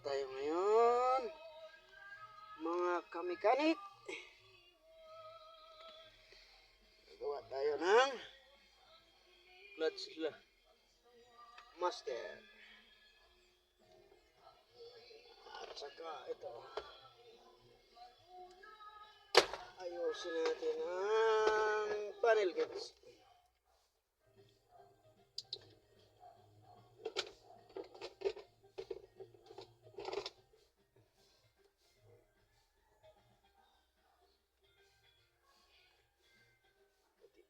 tayo ngayon, mga kamekanik. Gagawa tayo ng clutch master. At saka ito, ayusin natin ang panel gauge.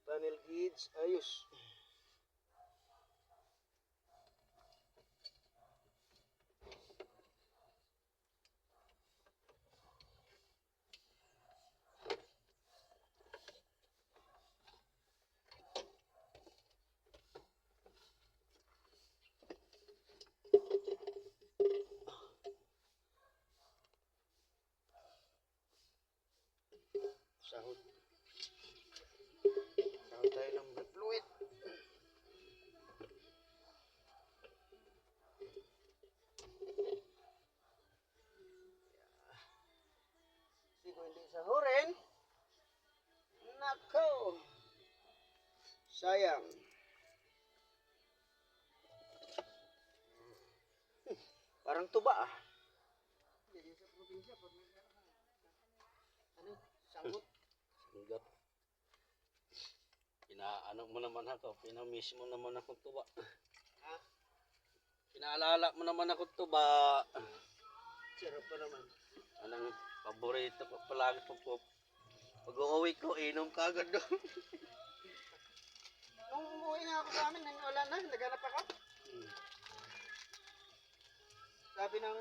Panel gauge, ayos. Sahod tayo ng fluid. Kasi kung hindi sahurin, nako, sayang. Parang tuba ah. Sa probinsya, pag ano, sanggot. Sanggot. Pinaano mo naman ako, pinamiss mo naman ako tuba. Ha? Pinaalala mo naman ako tuba. Sarap pa naman. Anong paborito ko palagi po. Pag-uwi ko, inom ka agad doon. Nung umuwi na ako sa amin, wala na, naghanap ako. Sabi ng,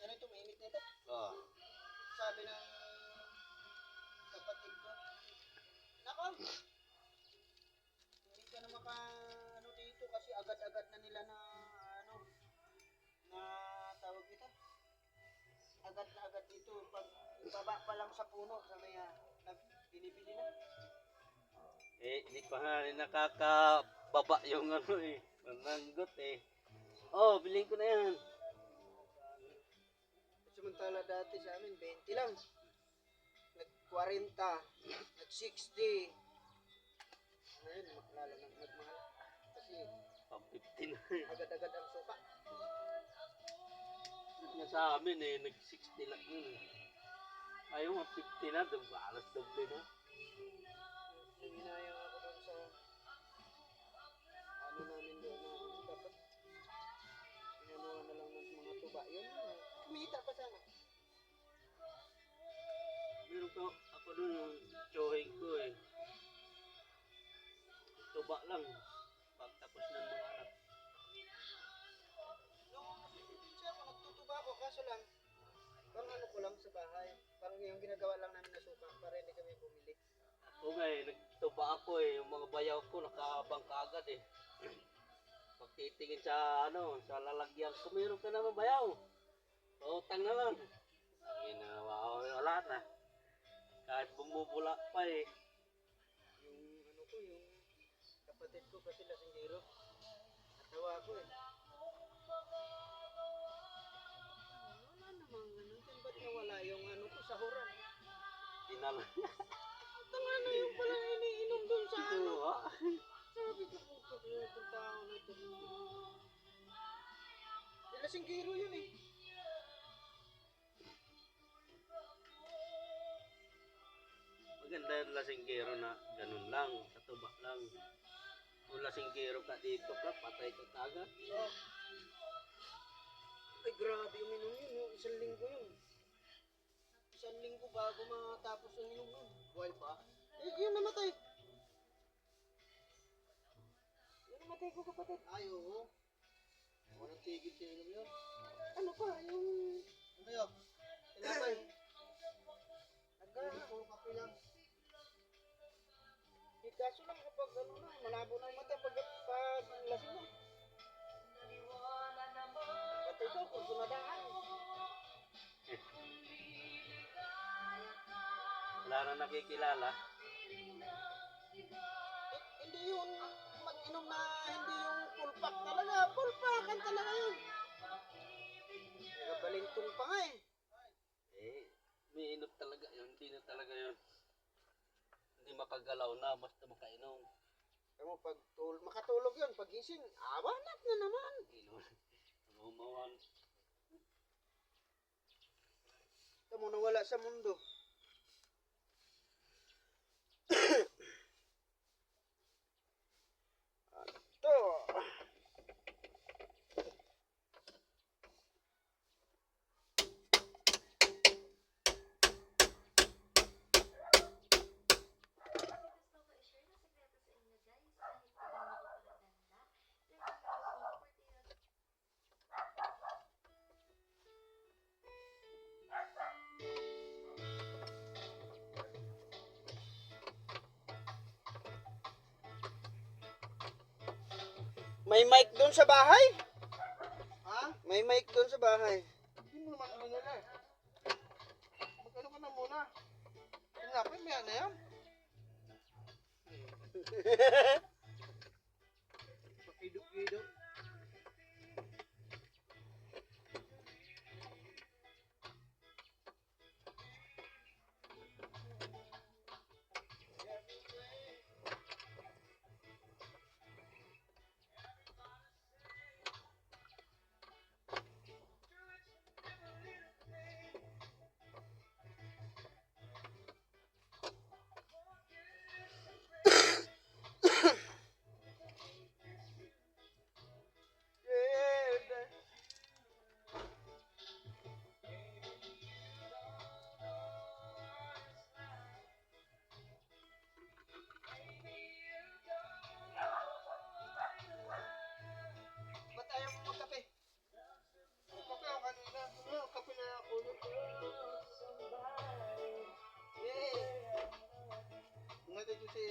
ano ito, mainit na ito? Oh. Sabi ng kapatid ko, nako, hindi ka na maka, ano dito, kasi agad-agad na nila na, ano, na tawag ito. Agad na agad dito, pag baba pa lang sa puno, sa may, binibili na. Hindi pa nga rin nakakababa yung ano eh. Mananggot eh. Oh, bilhin ko na yan. Samantala dati sa amin, 20 lang. Nag-40, nag-60. Ngayon, lalo nang nagmahal. Kasi, Pang 15 na. agad-agad ang suka. Nga sa amin eh, nag-60 lang yun. Ayaw nga 50 na, alas doble na. Hinayang ako doon sa ano namin doon na dapat inanuhan na lang ng mga tuba. Yun, kumita pa sana. Meron ka ako doon yung tsohing ko eh. Tuba lang. Pagtapos ng mga anak. Nung siya ako, nagtutuba ako, kaso lang, pang ano ko lang sa bahay. Parang yung ginagawa lang namin na suka para hindi kami bumili. Oo nga eh, nagtuba ako eh. Yung mga bayaw ko nakabangka agad eh. Pagtitingin sa ano, sa lalagyan ko, meron ka naman bayaw. Utang na lang. Wala na. Kahit bumubula pa eh. Yung ano ko, yung kapatid ko kasi lasinggero. Natawa ko eh. Wala namang ganun. Ba't nawala yung ano ko, sahuran? Dinala. Tanga na yung pala iniinom dun sa ano. Tuwa. Sabi ko po, pag itong tao na ito. Lasinggero yun eh. Maganda yung lasinggero na ganun lang, katuba lang. Kung lasinggero ka dito ka, patay ka kagad. Oh. Ay grabe yung inom yun, yung isang linggo yun. Isang linggo bago matapos yung inom yun. Buhay pa? Eh, yun namatay. Yun namatay ko kapatid. Ay, oo. Walang tigil sa inom yun. Ano pa, yung... Ano yun? Tinapay. Puro kape lang. Eh, kaso lang kapag ano na, malabo na yung mata pag lasing na. Patay ko, pag sunadaan. Wala na nakikilala. Hindi yun mag-inom na hindi yung full pack talaga. Full packan talaga yun. talaga yun. Hindi makagalaw na, basta makainom. Alam mo, pag makatulog yun, pag gising, awanat na naman. Inom. Umawan. Ito mo, nawala sa mundo. Ito. May mic doon sa bahay? Ha? May mic doon sa bahay. Hindi mo naman ano nila eh. Mag-ano ka na muna. Tinapin mo yan na yan. Pakidok-kidok. Ba't ayaw mo magkape? Magkape ako kanina. Ano, kape na ako. Ngayon ko si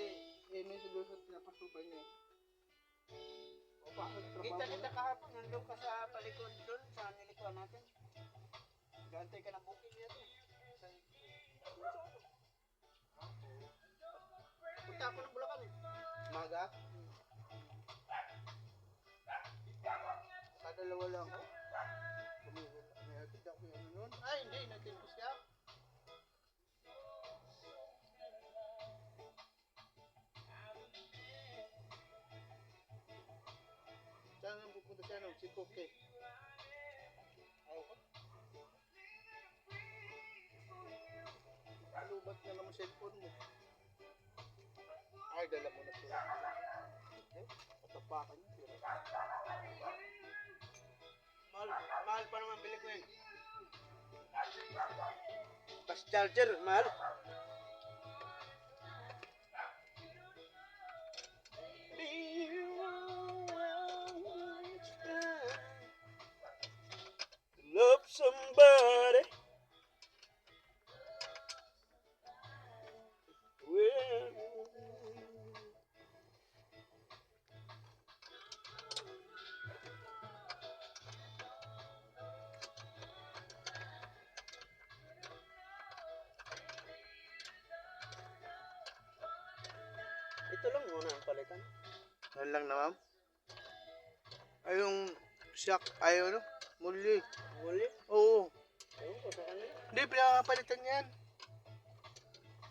Amy sa doon sa pinapasukan niya. Kita kahapon, nandun ka sa palikod doon, sa nilikuan natin. Gantay ka ng booking niya to. Punta ako ng Bulacan eh. Maga? Kadalawa lang ako. May atid ako yung ano nun. Ay, hindi, natin ko siya. Saan ang pupunta siya nun? Si Koke. Ayaw ko. Lubat na naman cellphone mo. Ay, dala mo na sila. Eh, patapakan niya. Mahal pa naman bili ko yun. Fast charger, mahal. Love somebody. Ito lang muna ang palitan. Ano lang na, ma'am? Ay, yung shock, ay ano? Muli. Muli? Oo. Ayun ko sa kanya. Hindi, pinapalitan yan.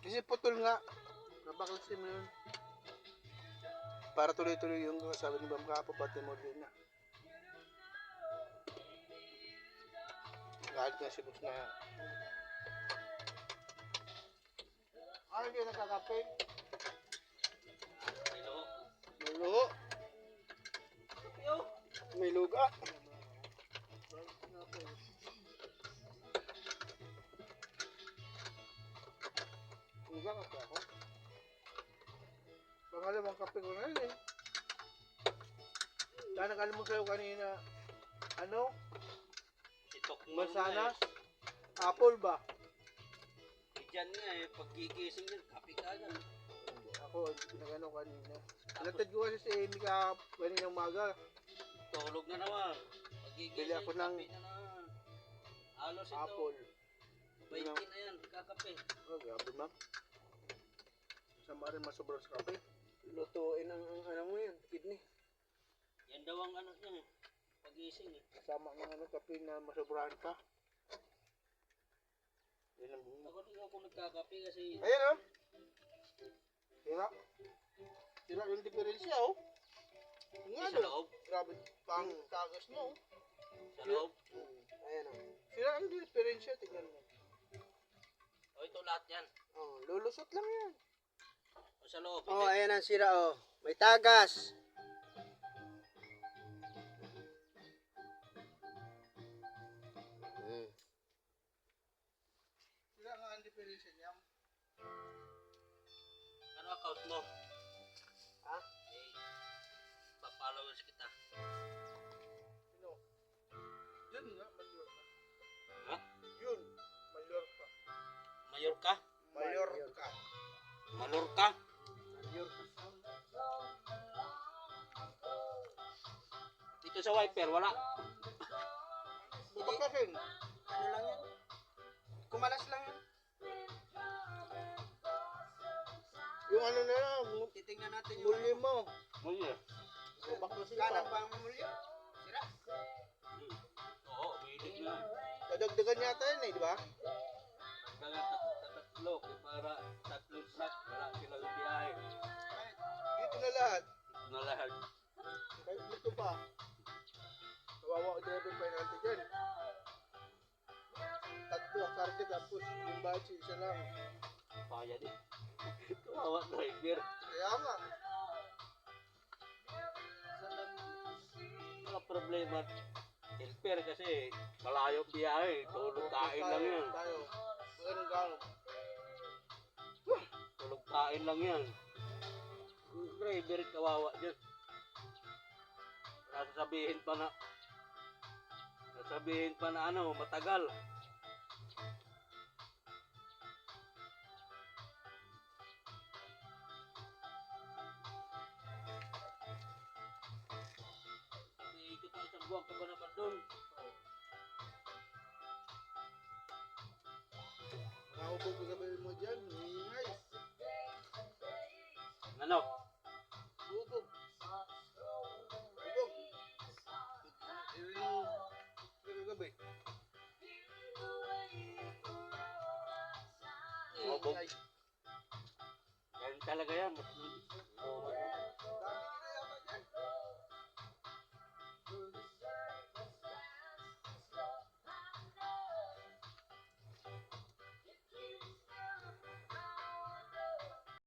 Kasi putol nga. Nabaklasin mo yun. Para tuloy-tuloy yung sabi ni Bam Kapo, pati muli na. Kahit nga si Boss na. Ay, hindi nakakape. May luho. May luga. Luga ka pa ako. Pangalawang kape ko na yun eh. Dahil nakalimut sa'yo kanina. Ano? Mansanas? Apple ba? Diyan nga eh, paggigising yun, kape ka agad. Ako, nagano kanina. Nalatad ko kasi si Amy ka kanina umaga. Tulog na naman. Paggigising, Bili ako ng kape na naman. Halos ito. apple. 20 na yan, kakape. Oh, grabe ma'am. Sama rin masobra sa kape. Lutuin ang ano mo yan, kidney. Yan daw ang ano niya, pagising eh. Kasama ng ano, kape na masobrahan ka. Ako din ako nagkakape kasi Ayan oh. Sira. Sira yung diferensya oh. Nga sa loob. Grabe pang tagas mo. Sa loob. Ayan oh. Sira ang diferensya, tingnan mo. O ito lahat yan. Oh, lulusot lang yan. O sa loob. Oh, ayan ang sira oh. May tagas. Sira nga ang diferensya niya. Ano account mo? Ha? Eh, pa-followers kita. Sino? Yun nga, Mallorca. Ha? Yun, Mallorca. Mayorka? Mallorca. Malorka? Mallorca. Dito sa wiper, wala. Bubakasin. Ano lang yan? Kumalas lang yan. Yung ano na lang, titingnan natin yung muli mo. Muli. Bubakasin ka. Kanan pa ang muli. Sira. Oo, umiilig na. Dadagdagan yata yun eh, di ba? Tatlo, para tatlong sack, wala silang biyahe. Dito na lahat. Ito na lahat. Kahit dito pa. Kawawa ko driver pa natin dyan. Tatlo ang karga tapos yung bachi isa lang. Kaya din. Kawawa driver. Kaya nga. Wala problema. Helper kasi malayo biyahe. Tulog kain lang yan. Tayo. Ganun gano'n. Tulog kain lang yan. Yung driver kawawa dyan. Sasabihin pa na ano, matagal. Ikot ang isang buwan ka ba naman doon? Nakupog ka gabi mo dyan. Ingay. Ano? Bubog. Bubog. Yung kagabi. Bubog. Ingay. Yan talaga yan.